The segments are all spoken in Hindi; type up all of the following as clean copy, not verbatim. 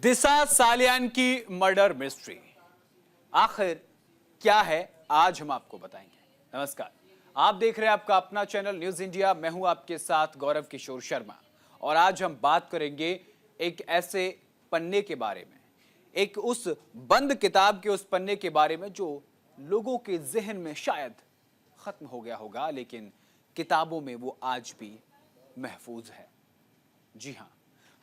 दिशा सालियान की मर्डर मिस्ट्री आखिर क्या है, आज हम आपको बताएंगे। नमस्कार, आप देख रहे हैं आपका अपना चैनल न्यूज इंडिया। मैं हूं आपके साथ गौरव किशोर शर्मा और आज हम बात करेंगे एक ऐसे पन्ने के बारे में, एक उस बंद किताब के उस पन्ने के बारे में जो लोगों के जहन में शायद खत्म हो गया होगा, लेकिन किताबों में वो आज भी महफूज है। जी हां,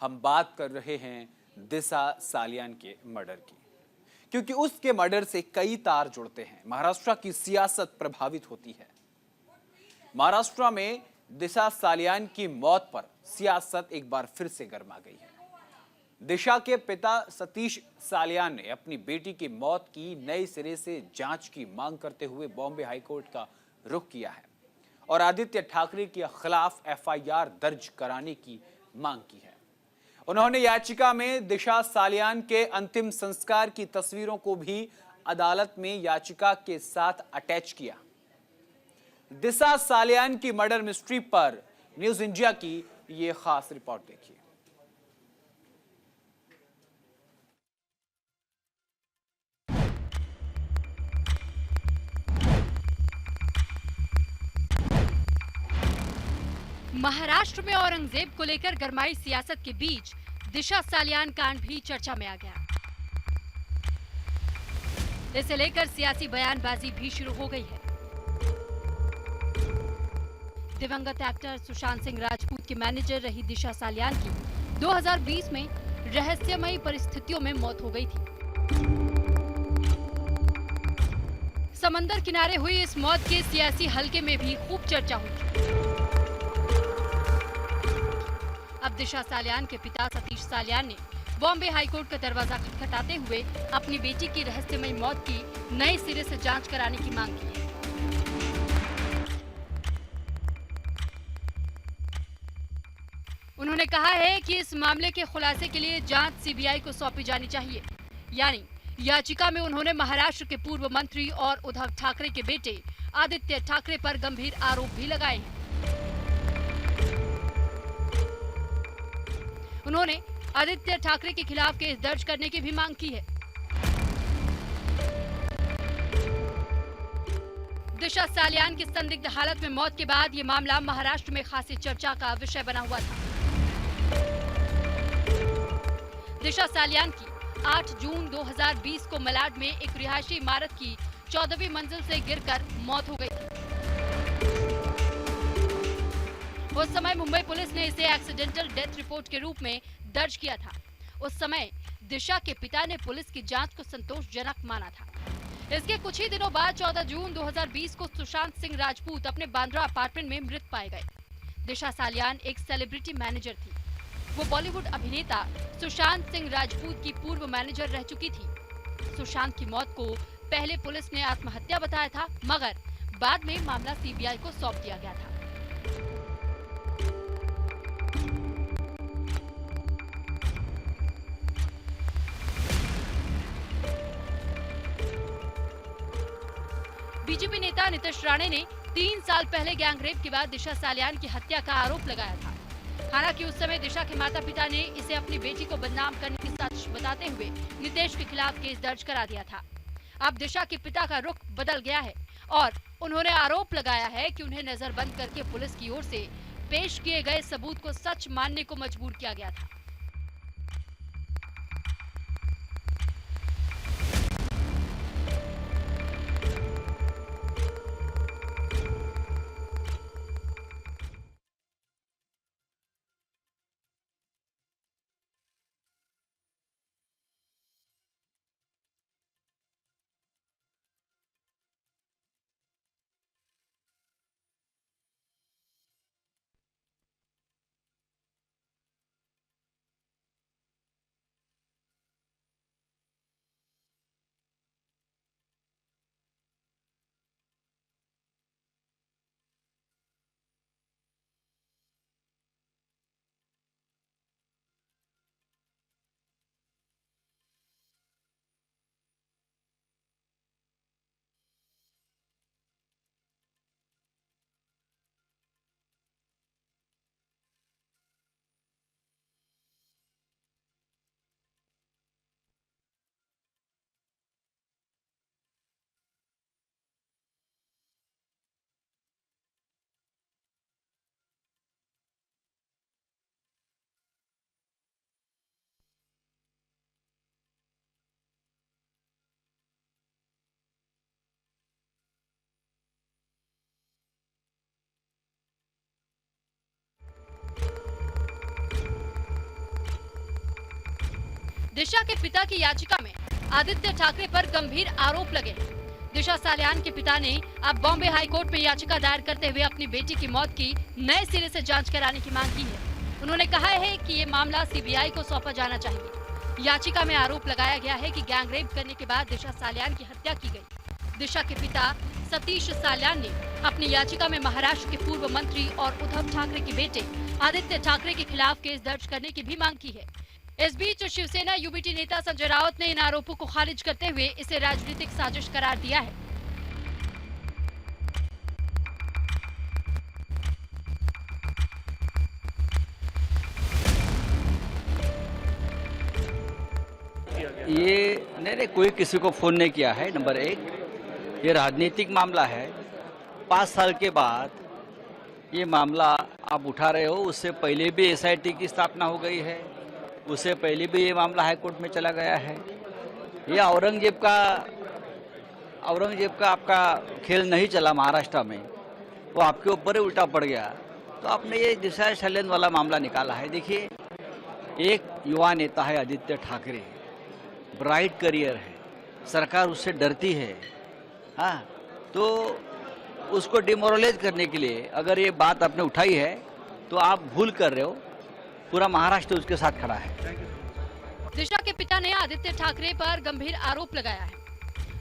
हम बात कर रहे हैं दिशा सालियान के मर्डर की, क्योंकि उसके मर्डर से कई तार जुड़ते हैं। महाराष्ट्र की सियासत प्रभावित होती है। महाराष्ट्र में दिशा सालियान की मौत पर सियासत एक बार फिर से गर्मा गई है। दिशा के पिता सतीश सालियान ने अपनी बेटी की मौत की नए सिरे से जांच की मांग करते हुए बॉम्बे हाईकोर्ट का रुख किया है और आदित्य ठाकरे के खिलाफ एफआईआर दर्ज कराने की मांग की है। उन्होंने याचिका में दिशा सालियान के अंतिम संस्कार की तस्वीरों को भी अदालत में याचिका के साथ अटैच किया। दिशा सालियान की मर्डर मिस्ट्री पर न्यूज इंडिया की यह खास रिपोर्ट देखिए। महाराष्ट्र में औरंगजेब को लेकर गरमाई सियासत के बीच दिशा सालियान कांड भी चर्चा में आ गया। इसे लेकर सियासी बयानबाजी भी शुरू हो गई है। दिवंगत एक्टर सुशांत सिंह राजपूत के मैनेजर रही दिशा सालियान की 2020 में रहस्यमयी परिस्थितियों में मौत हो गई थी। समंदर किनारे हुई इस मौत के सियासी हलके में भी खूब चर्चा हुई थी। अब दिशा सालियान के पिता सतीश सालियान ने बॉम्बे हाईकोर्ट का दरवाजा खटखटाते हुए अपनी बेटी की रहस्यमयी मौत की नए सिरे से जांच कराने की मांग की है। उन्होंने कहा है कि इस मामले के खुलासे के लिए जांच सीबीआई को सौंपी जानी चाहिए। यानी याचिका में उन्होंने महाराष्ट्र के पूर्व मंत्री और उद्धव ठाकरे के बेटे आदित्य ठाकरे पर गंभीर आरोप भी लगाए हैं। उन्होंने आदित्य ठाकरे के खिलाफ केस दर्ज करने की भी मांग की है। दिशा सालियान की संदिग्ध हालत में मौत के बाद ये मामला महाराष्ट्र में खासी चर्चा का विषय बना हुआ था। दिशा सालियान की 8 जून 2020 को मलाड में एक रिहायशी इमारत की 14वीं मंजिल से गिरकर मौत हो गई थी। उस समय मुंबई पुलिस ने इसे एक्सीडेंटल डेथ रिपोर्ट के रूप में दर्ज किया था। उस समय दिशा के पिता ने पुलिस की जांच को संतोषजनक माना था। इसके कुछ ही दिनों बाद 14 जून 2020 को सुशांत सिंह राजपूत अपने बांद्रा अपार्टमेंट में मृत पाए गए। दिशा सालियान एक सेलिब्रिटी मैनेजर थी। वो बॉलीवुड अभिनेता सुशांत सिंह राजपूत की पूर्व मैनेजर रह चुकी थी। सुशांत की मौत को पहले पुलिस ने आत्महत्या बताया था, मगर बाद में मामला सीबीआई को सौंप दिया गया था। बीजेपी नेता नीतीश राणे ने 3 साल पहले गैंगरेप के बाद दिशा सालियान की हत्या का आरोप लगाया था। हालांकि उस समय दिशा के माता पिता ने इसे अपनी बेटी को बदनाम करने की साजिश बताते हुए नीतीश के खिलाफ केस दर्ज करा दिया था। अब दिशा के पिता का रुख बदल गया है और उन्होंने आरोप लगाया है कि उन्हें नजरबंद करके पुलिस की ओर से पेश किए गए सबूत को सच मानने को मजबूर किया गया था। दिशा के पिता की याचिका में आदित्य ठाकरे पर गंभीर आरोप लगे हैं। दिशा सालियान के पिता ने अब बॉम्बे हाई कोर्ट में याचिका दायर करते हुए अपनी बेटी की मौत की नए सिरे से जांच कराने की मांग की है। उन्होंने कहा है कि ये मामला सीबीआई को सौंपा जाना चाहिए। याचिका में आरोप लगाया गया है कि गैंगरेप करने के बाद दिशा सालियान की हत्या की गई। दिशा के पिता सतीश सालियान ने अपनी याचिका में महाराष्ट्र के पूर्व मंत्री और उद्धव ठाकरे के बेटे आदित्य ठाकरे के खिलाफ केस दर्ज करने की भी मांग की है। इस बीच शिवसेना यूबीटी नेता संजय राउत ने इन आरोपों को खारिज करते हुए इसे राजनीतिक साजिश करार दिया है। ये नहीं कोई किसी को फोन नहीं किया है। नंबर एक, ये राजनीतिक मामला है। 5 साल के बाद ये मामला आप उठा रहे हो। उससे पहले भी एसआईटी की स्थापना हो गई है, उससे पहले भी ये मामला हाई कोर्ट में चला गया है। ये औरंगजेब का आपका खेल नहीं चला महाराष्ट्र में, वो आपके ऊपर ही उल्टा पड़ गया। तो आपने ये दिशा सालियान वाला मामला निकाला है। देखिए, एक युवा नेता है आदित्य ठाकरे, ब्राइट करियर है, सरकार उससे डरती है। हाँ, तो उसको डिमोरलाइज करने के लिए अगर ये बात आपने उठाई है तो आप भूल कर रहे हो। पूरा महाराष्ट्र उसके साथ खड़ा है। दिशा के पिता ने आदित्य ठाकरे पर गंभीर आरोप लगाया है।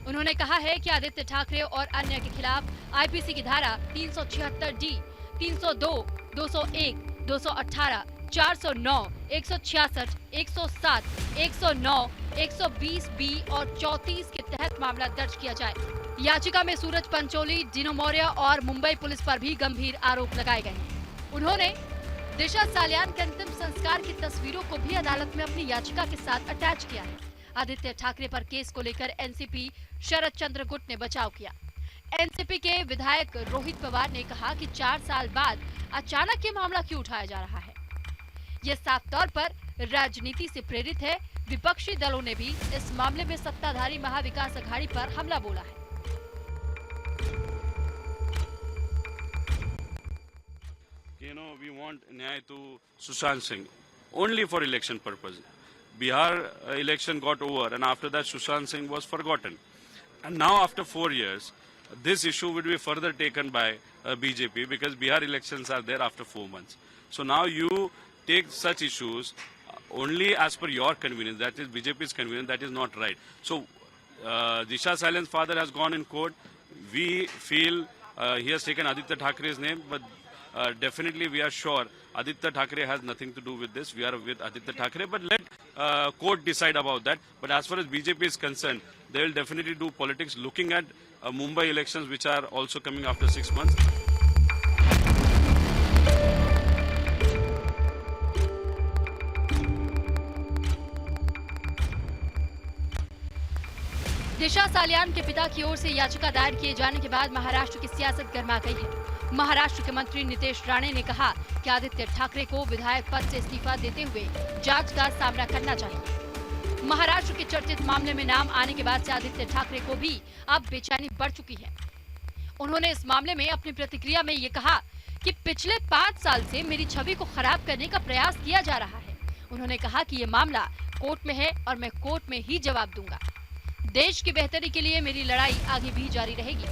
उन्होंने कहा है कि आदित्य ठाकरे और अन्य के खिलाफ आईपीसी की धारा 376 डी, 302, 201, 218, 409, 166, 107, 109, 120 बी और 34 के तहत मामला दर्ज किया जाए। याचिका में सूरज पंचोली, जिनो मौर्य और मुंबई पुलिस पर भी गंभीर आरोप लगाए गए हैं। उन्होंने दिशा सालियान के अंतिम संस्कार की तस्वीरों को भी अदालत में अपनी याचिका के साथ अटैच किया है। आदित्य ठाकरे पर केस को लेकर एनसीपी शरद चंद्र गुट ने बचाव किया। एनसीपी के विधायक रोहित पवार ने कहा कि 4 साल बाद अचानक ये मामला क्यों उठाया जा रहा है। ये साफ तौर पर राजनीति से प्रेरित है। विपक्षी दलों ने भी इस मामले में सत्ताधारी महाविकास अघाड़ी पर हमला बोला है। You know, we want Nyay to Sushant Singh only for election purpose. Bihar election got over, and after that Sushant Singh was forgotten. And now after 4 years, this issue will be further taken by BJP because Bihar elections are there after 4 months. So now you take such issues only as per your convenience, that is BJP's convenience, that is not right. So Disha Sailian's father has gone in court. We feel he has taken Aditya Thakre's name, but definitely we are sure Aditya Thakre has nothing to do with this. We are with Aditya Thakre, but let court decide about that. But as far as BJP is concerned, they will definitely do politics looking at Mumbai elections, which are also coming after 6 months. दिशा सालियान के पिता की ओर से याचिका दायर किए जाने के बाद महाराष्ट्र की सियासत गर्मा गई है। महाराष्ट्र के मंत्री नितेश राणे ने कहा कि आदित्य ठाकरे को विधायक पद से इस्तीफा देते हुए जांच का सामना करना चाहिए। महाराष्ट्र के चर्चित मामले में नाम आने के बाद से आदित्य ठाकरे को भी अब बेचैनी बढ़ चुकी है। उन्होंने इस मामले में अपनी प्रतिक्रिया में ये कहा कि पिछले 5 साल से मेरी छवि को खराब करने का प्रयास किया जा रहा है। उन्होंने कहा कि ये मामला कोर्ट में है और मैं कोर्ट में ही जवाब दूंगा। देश की बेहतरी के लिए मेरी लड़ाई आगे भी जारी रहेगी।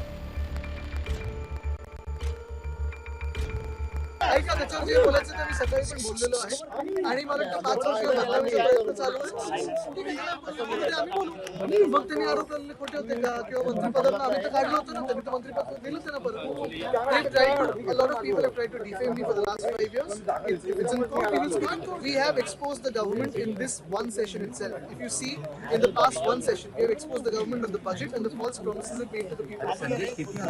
ऐका त्याच्यावर जे बोलायचं ते मी सकाळी पण बोललेलो आहे आणि मला वाटतं 5 वर्ष बदलावण्याचा प्रयत्न चालू आहे। ठीक आहे, आम्ही बोलू। मग त्यांनी आरोप लावले खोटे होते का किंवा मंत्रिपदाला आम्ही तर काढलं होतं ना, त्यांनी तर मंत्रिपद दिलंच ना परत। A lot of people have tried to defame me for the last 5 years. If it's in court, we will speak. We have exposed the government in this one session itself. If you see, in the past one session, we have exposed the government on the budget and the false promises it made to the people.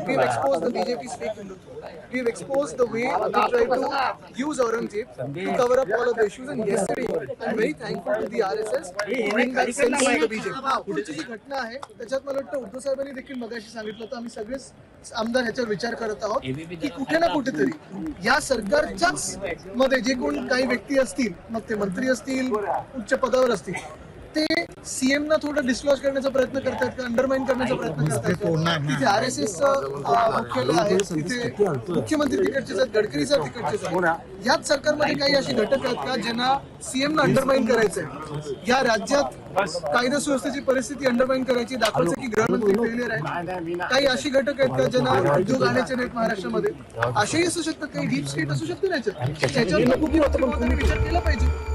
We have exposed the BJP's fake Hindutva. We have exposed the way they try to use Aurangzeb to cover up all of the issues. And yesterday, I'm very thankful to the RSS to bring back sense to the BJP. पुढची जी घटना आहे त्याच्यात मला वाटतं उद्धव साहेबांनी देखील मगाशी सांगितलं होतं, आम्ही सगळेच आमदार ह्याच्यावर विचार करत आहोत की कुठे ना कुठेतरी या सरकारच्याच मध्ये जे कोण काही व्यक्ती असतील, मग ते मंत्री असतील, उच्च पदावर असतील, ते सीएम ना थोडं डिस्क्लोज करण्याचा प्रयत्न करतायत का, अंडरमाइन करण्याचा प्रयत्न करतायत. तिथे RSS मुख्यालय आहे, तिथे मुख्यमंत्री तिकडचेच आहेत, गडकरी साहेब तिकडचेच आहेत. याच सरकारमध्ये काही अशी घटक आहेत का ज्यांना सीएम ना अंडरमाइन करायचंय, या राज्यात कायदा सुव्यवस्थेची परिस्थिती अंडरमाइन करायची, दाखवायचं की गृहमंत्री फेलियर आहे. काही अशी घटक आहेत का ज्यांना उद्योग आणायचे नाहीत महाराष्ट्रामध्ये, असेही असू शकतात, काही डीप स्टेट असू शकते त्याच्यात. त्याच्यावर मुख्यमंत्री महोदयांनी विचार केला पाहिजे.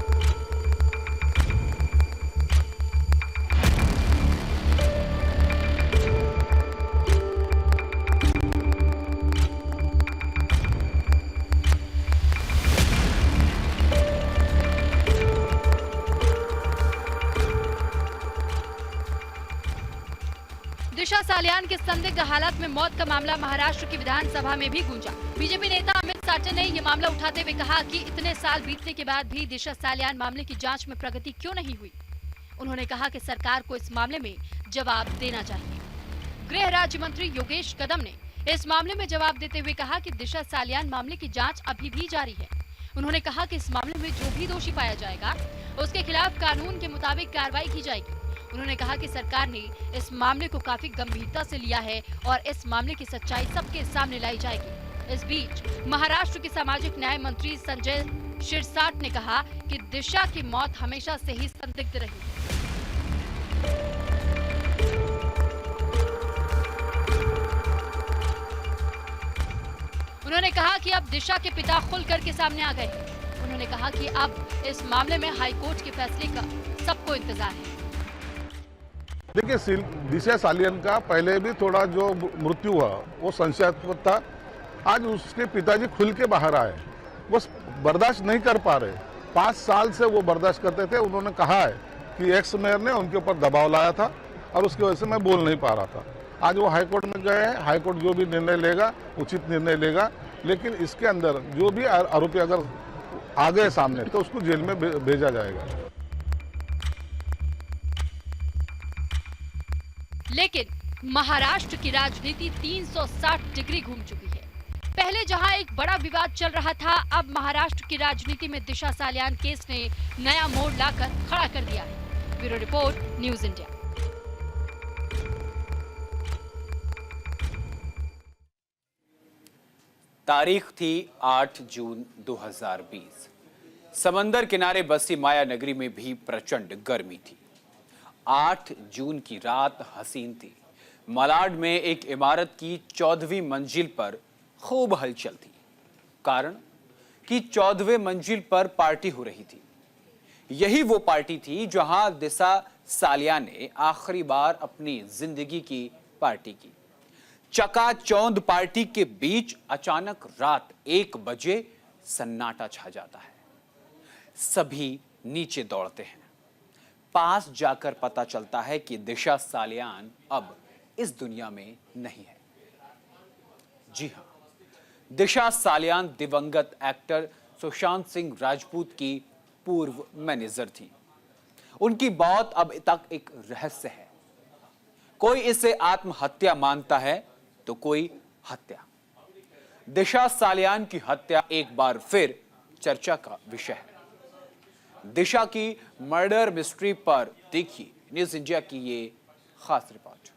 दिशा सालियान के संदिग्ध हालत में मौत का मामला महाराष्ट्र की विधानसभा में भी गूंजा। बीजेपी नेता अमित साटन ने ये मामला उठाते हुए कहा कि इतने साल बीतने के बाद भी दिशा सालियान मामले की जांच में प्रगति क्यों नहीं हुई। उन्होंने कहा कि सरकार को इस मामले में जवाब देना चाहिए। गृह राज्य मंत्री योगेश कदम ने इस मामले में जवाब देते हुए कहा कि दिशा सालियान मामले की जाँच अभी भी जारी है। उन्होंने कहा कि इस मामले में जो भी दोषी पाया जाएगा उसके खिलाफ कानून के मुताबिक कार्रवाई की जाएगी। उन्होंने कहा कि सरकार ने इस मामले को काफी गंभीरता से लिया है और इस मामले की सच्चाई सबके सामने लाई जाएगी। इस बीच महाराष्ट्र के सामाजिक न्याय मंत्री संजय शिरसाट ने कहा कि दिशा की मौत हमेशा से ही संदिग्ध रही। उन्होंने कहा कि अब दिशा के पिता खुल करके सामने आ गए। उन्होंने कहा कि अब इस मामले में हाईकोर्ट के फैसले का सबको इंतजार है। देखिए, दिशा सालियन का पहले भी थोड़ा जो मृत्यु हुआ वो संशयास्पद था। आज उसके पिताजी खुल के बाहर आए, वो बर्दाश्त नहीं कर पा रहे। 5 साल से वो बर्दाश्त करते थे। उन्होंने कहा है कि एक्स मेयर ने उनके ऊपर दबाव लाया था और उसकी वजह से मैं बोल नहीं पा रहा था। आज वो हाईकोर्ट में गए हैं, हाईकोर्ट जो भी निर्णय लेगा उचित निर्णय लेगा, लेकिन इसके अंदर जो भी आरोपी अगर आ गए सामने तो उसको जेल में भेजा जाएगा। लेकिन महाराष्ट्र की राजनीति 360 डिग्री घूम चुकी है। पहले जहां एक बड़ा विवाद चल रहा था, अब महाराष्ट्र की राजनीति में दिशा सालियान केस ने नया मोड़ लाकर खड़ा कर दिया है। Bureau report, news India. तारीख थी 8 जून 2020। समंदर किनारे बसी माया नगरी में भी प्रचंड गर्मी थी। 8 जून की रात हसीन थी। मलाड में एक इमारत की 14वीं मंजिल पर खूब हलचल थी। कारण कि 14वें मंजिल पर पार्टी हो रही थी। यही वो पार्टी थी जहां दिशा सालियान ने आखिरी बार अपनी जिंदगी की पार्टी की। चकाचौंध पार्टी के बीच अचानक रात 1 बजे सन्नाटा छा जाता है। सभी नीचे दौड़ते हैं। पास जाकर पता चलता है कि दिशा सालियान अब इस दुनिया में नहीं है। जी हां, दिशा सालियान दिवंगत एक्टर सुशांत सिंह राजपूत की पूर्व मैनेजर थी। उनकी मौत अब तक एक रहस्य है। कोई इसे आत्महत्या मानता है तो कोई हत्या। दिशा सालियान की हत्या एक बार फिर चर्चा का विषय है। दिशा की मर्डर मिस्ट्री पर देखिए न्यूज़ इंडिया की ये खास रिपोर्ट।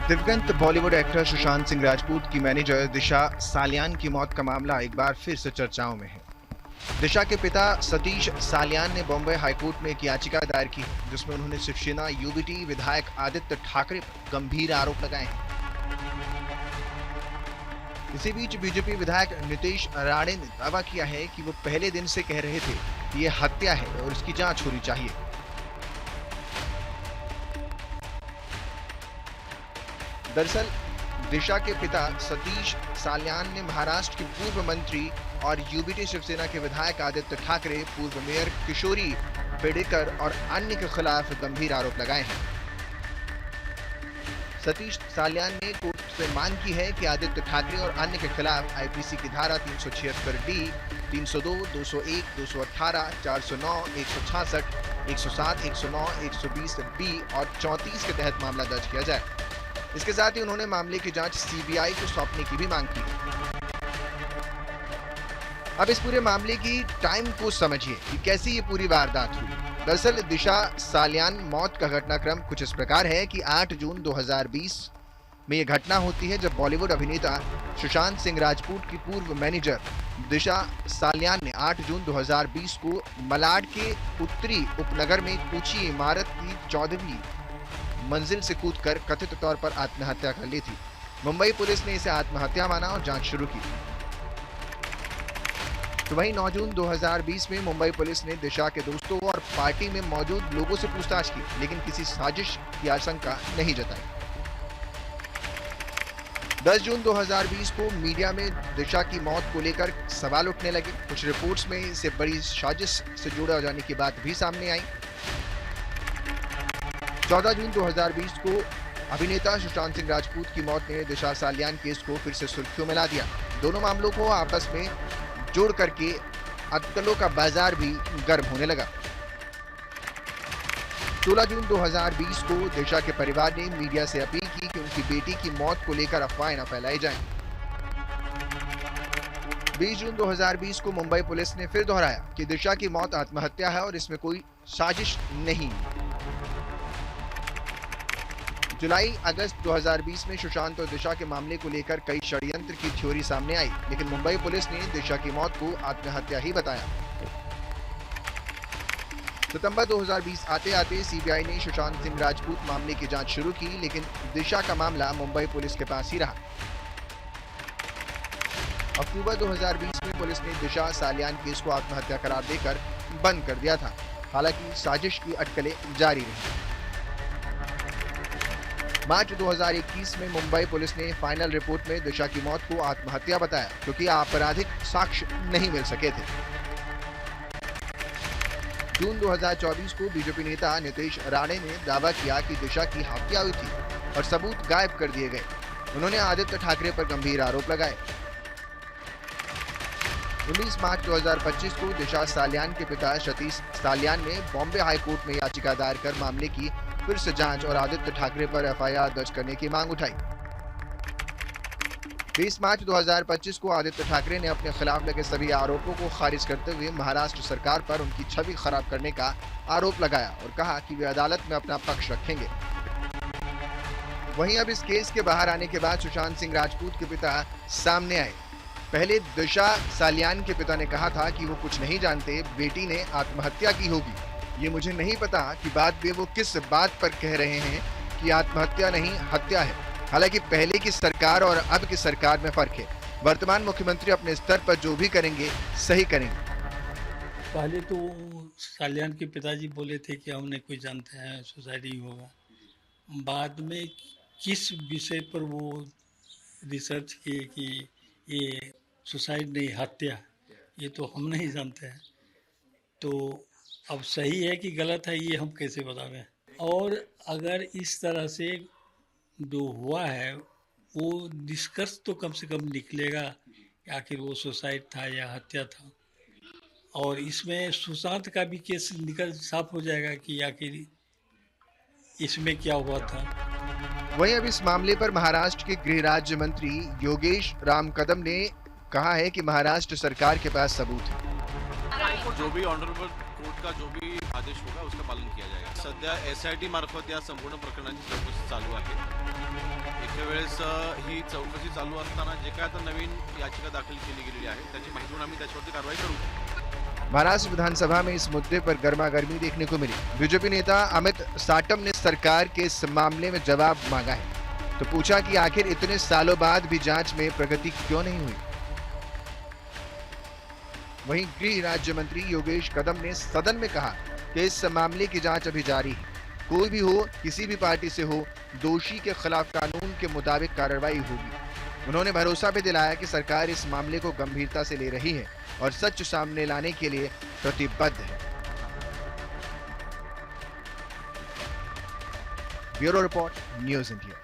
दिवंगत बॉलीवुड एक्टर सुशांत सिंह राजपूत की मैनेजर दिशा सालियान की मौत का मामला एक बार फिर से चर्चाओं में है। दिशा के पिता सतीश सालियान ने बॉम्बे हाईकोर्ट में एक याचिका दायर की जिसमें उन्होंने शिवसेना यूबीटी विधायक आदित्य ठाकरे पर गंभीर आरोप लगाए हैं। इसी बीच बीजेपी विधायक नितेश राणे ने दावा किया है कि वो पहले दिन से कह रहे थे कि ये हत्या है और इसकी जांच होनी चाहिए। दरअसल दिशा के पिता सतीश सालियान ने महाराष्ट्र के पूर्व मंत्री और यूबीटी शिवसेना के विधायक आदित्य ठाकरे, पूर्व मेयर किशोरी पेडनेकर और अन्य के खिलाफ गंभीर आरोप लगाए हैं। सतीश सालियान ने कोर्ट से मांग की है कि आदित्य ठाकरे और अन्य के खिलाफ आईपीसी की धारा 376D, 302, 201, 218, 409, 166, 107, 109, 120B और 34 के तहत मामला दर्ज किया जाए। इसके साथ ही उन्होंने मामले की जांच सीबीआई को सौंपने की भी मांग की। अब इस पूरे मामले की टाइम को समझिए कि कैसी ये पूरी वारदात हुई। दरअसल दिशा सालियान मौत का घटनाक्रम कुछ इस प्रकार है कि 8 जून 2020 में यह घटना होती है जब बॉलीवुड अभिनेता सुशांत सिंह राजपूत की पूर्व मैनेजर दिशा सालियान ने 8 जून 2020 को मलाड के उत्तरी उपनगर में एक ऊंची इमारत की 14वीं मंजिल से कूदकर कथित तौर पर आत्महत्या कर ली थी। मुंबई पुलिस ने इसे आत्महत्या माना और जांच शुरू की। तो वहीं 9 जून 2020 में मुंबई पुलिस ने दिशा के दोस्तों और पार्टी में मौजूद लोगों से पूछताछ की, लेकिन किसी साजिश की आशंका नहीं जताई। 10 जून 2020 को मीडिया में दिशा की मौत को लेकर सवाल उठने लगे। कुछ रिपोर्ट्स में इसे बड़ी साजिश से जुड़े हो जाने की बात भी सामने आई। 14 जून 2020 को अभिनेता सुशांत सिंह राजपूत की मौत ने दिशा सालियान केस को फिर से सुर्खियों में ला दिया। दोनों मामलों को आपस में जोड़ करके अटकलों का बाजार भी गर्म होने लगा। 16 जून 2020 को दिशा के परिवार ने मीडिया से अपील की कि उनकी बेटी की मौत को लेकर अफवाहें न फैलाई जाएं। 20 जून 2020 को मुंबई पुलिस ने फिर दोहराया कि दिशा की मौत आत्महत्या है और इसमें कोई साजिश नहीं। जुलाई अगस्त 2020 में सुशांत और दिशा के मामले को लेकर कई षड्यंत्र की थ्योरी सामने आई, लेकिन मुंबई पुलिस ने दिशा की मौत को आत्महत्या ही बताया। सितंबर 2020 आते आते सीबीआई ने सुशांत सिंह राजपूत मामले की जांच शुरू की, लेकिन दिशा का मामला मुंबई पुलिस के पास ही रहा। अक्टूबर 2020 में पुलिस ने दिशा सालियान केस को आत्महत्या करार देकर बंद कर दिया था। हालांकि साजिश की अटकलें जारी रही। मार्च 2021 में मुंबई पुलिस ने फाइनल रिपोर्ट में दिशा की मौत को आत्महत्या बताया, क्योंकि आपराधिक साक्ष्य नहीं मिल सके थे। जून 2024 को बीजेपी नेता नीतीश राणे ने दावा किया कि दिशा की हत्या हुई थी और सबूत गायब कर दिए गए। उन्होंने आदित्य ठाकरे पर गंभीर आरोप लगाए। 19 मार्च 2025 को दिशा सालियान के पिता सतीश सालियान ने बॉम्बे हाईकोर्ट में याचिका दायर कर मामले की फिर से जांच और आदित्य ठाकरे पर एफआईआर दर्ज करने की मांग उठाई। 20 मार्च 2025 को आदित्य ठाकरे ने अपने खिलाफ लगे सभी आरोपों को खारिज करते हुए महाराष्ट्र सरकार पर उनकी छवि खराब करने का आरोप लगाया और कहा कि वे अदालत में अपना पक्ष रखेंगे। वहीं अब इस केस के बाहर आने के बाद सुशांत सिंह राजपूत के पिता सामने आए। पहले दिशा सालियान के पिता ने कहा था कि वो कुछ नहीं जानते, बेटी ने आत्महत्या की होगी। ये मुझे नहीं पता कि बाद में वो किस बात पर कह रहे हैं कि आत्महत्या नहीं हत्या है। हालांकि पहले की सरकार और अब की सरकार में फर्क है। वर्तमान मुख्यमंत्री अपने स्तर पर जो भी करेंगे सही करेंगे। पहले तो सालियान के पिताजी बोले थे कि हम नहीं कोई जानते हैं, सुसाइड ही होगा। बाद में किस विषय पर वो रिसर्च किए कि ये सुसाइड नहीं हत्या, ये तो हम नहीं जानते हैं। तो अब सही है कि गलत है ये हम कैसे बतावें। और अगर इस तरह से जो हुआ है वो निष्कर्ष तो कम से कम निकलेगा कि आखिर वो सुसाइड था या हत्या था। और इसमें सुशांत का भी केस निकल साफ हो जाएगा कि आखिर इसमें क्या हुआ था। वहीं अब इस मामले पर महाराष्ट्र के गृह राज्य मंत्री योगेश राम कदम ने कहा है कि महाराष्ट्र सरकार के पास सबूत है। जो भी ऑनरेबल कोर्ट का जो भी आदेश होगा उसका पालन किया जाएगा। सध्या SIT मार्फत या संपूर्ण प्रकरणाची चौकशी चालू आहे। एका वेळेस ही चौकशी चालू असताना जे काय आता नवीन याचिका दाखल केली गेलेली आहे त्याची माहिती घेऊन आम्ही त्याच्यावरती कारवाई करू। महाराष्ट्र विधानसभा में इस मुद्दे पर गर्मागर्मी देखने को मिली। बीजेपी नेता अमित साटम ने सरकार के इस मामले में जवाब मांगा है, तो पूछा कि आखिर इतने सालों बाद भी जांच में प्रगति क्यों नहीं हुई। वहीं गृह राज्य मंत्री योगेश कदम ने सदन में कहा कि इस मामले की जांच अभी जारी है। कोई भी हो, किसी भी पार्टी से हो, दोषी के खिलाफ कानून के मुताबिक कार्रवाई होगी। उन्होंने भरोसा भी दिलाया कि सरकार इस मामले को गंभीरता से ले रही है और सच सामने लाने के लिए प्रतिबद्ध है। Bureau report, news India.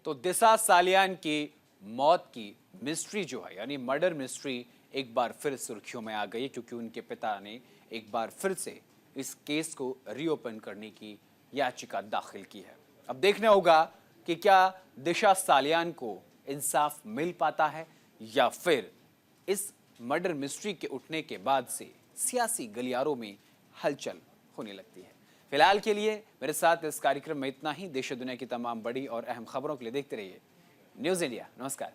तो दिशा सालियान की मौत की मिस्ट्री जो है यानी मर्डर मिस्ट्री एक बार फिर सुर्खियों में आ गई, क्योंकि उनके पिता ने एक बार फिर से इस केस को रीओपन करने की याचिका दाखिल की है। अब देखना होगा कि क्या दिशा सालियान को इंसाफ मिल पाता है या फिर इस मर्डर मिस्ट्री के उठने के बाद से सियासी गलियारों में हलचल होने लगती है। फिलहाल के लिए मेरे साथ इस कार्यक्रम में इतना ही। देश और दुनिया की तमाम बड़ी और अहम खबरों के लिए देखते रहिए न्यूज़ इंडिया। नमस्कार।